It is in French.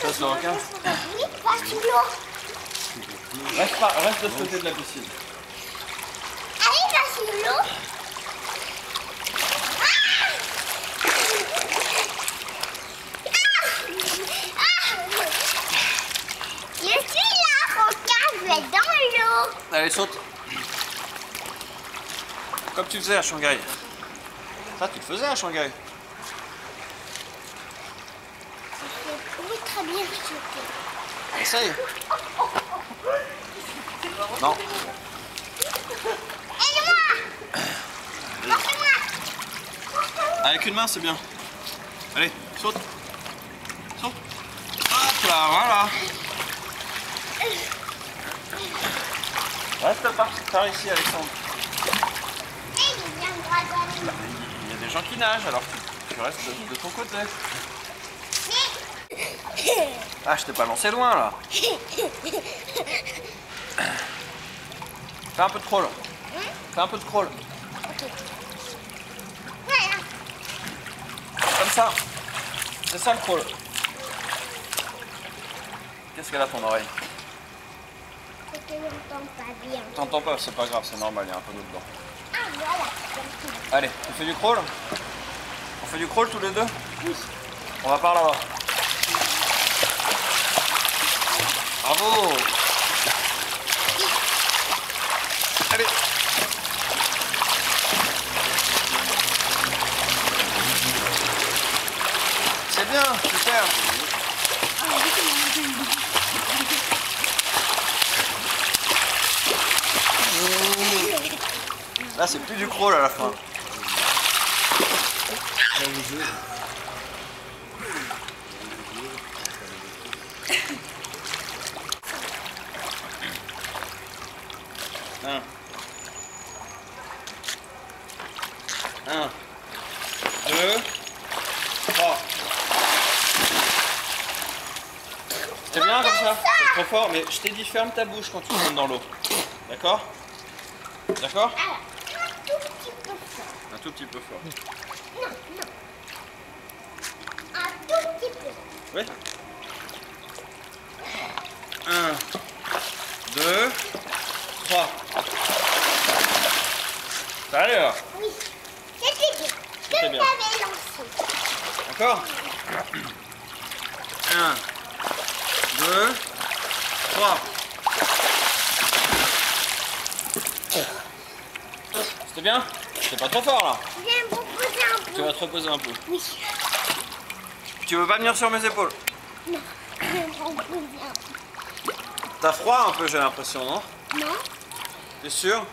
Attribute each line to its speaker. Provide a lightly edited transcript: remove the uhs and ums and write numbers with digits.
Speaker 1: Ça c'est le requin.
Speaker 2: Oui, pas sous l'eau.
Speaker 1: Reste de ce côté de la piscine.
Speaker 2: Allez, pas sous l'eau. Je suis là, requin, je vais dans l'eau.
Speaker 1: Allez, saute. Comme tu faisais à Shanghai. Ça, tu le faisais à Shanghai.
Speaker 2: Oui, très bien sauté.
Speaker 1: Essaye. Non.
Speaker 2: Aide-moi. Porte-moi.
Speaker 1: Avec une main, c'est bien. Allez, saute. Saute. Hop là, voilà. Reste par ici, Alexandre.
Speaker 2: Il vient droit dans l'eau.
Speaker 1: Il y a des gens qui nagent, alors tu restes de ton côté. Ah, je t'ai pas lancé loin, là. Fais un peu de crawl. Fais un peu de crawl.
Speaker 2: Ok. Voilà.
Speaker 1: Comme ça. C'est ça le crawl. Qu'est-ce qu'elle a ton oreille?
Speaker 2: C'est que je n'entends pas bien.
Speaker 1: T'entends pas, c'est pas grave, c'est normal, il y a un peu d'eau dedans.
Speaker 2: Ah, voilà.
Speaker 1: Allez, on fait du crawl? On fait du crawl tous les deux?
Speaker 2: Oui.
Speaker 1: On va par là-bas. Bravo! Allez! C'est bien, super! Là, c'est plus du crawl à la fin. Un, 2, 3. C'est bien comme ça? C'est trop fort, mais je t'ai dit ferme ta bouche quand tu tombes dans l'eau. D'accord? D'accord?
Speaker 2: Alors, un tout petit peu fort.
Speaker 1: Un tout petit peu fort.
Speaker 2: Non, non. Un tout petit peu.
Speaker 1: Oui? 1, 2, 3. Alors,
Speaker 2: Oui, c'était bien.
Speaker 1: C'était
Speaker 2: Je
Speaker 1: bien.
Speaker 2: t'avais lancé.
Speaker 1: d'accord? 1, 2, 3. C'était bien? C'est pas trop fort là.
Speaker 2: Je viens vous poser un
Speaker 1: Tu
Speaker 2: peu.
Speaker 1: vas te reposer un peu.
Speaker 2: Oui.
Speaker 1: Tu veux pas venir sur mes épaules?
Speaker 2: Non, je viens vous poser un peu.
Speaker 1: T'as froid un peu, j'ai l'impression, non?
Speaker 2: Non?
Speaker 1: T'es sûr?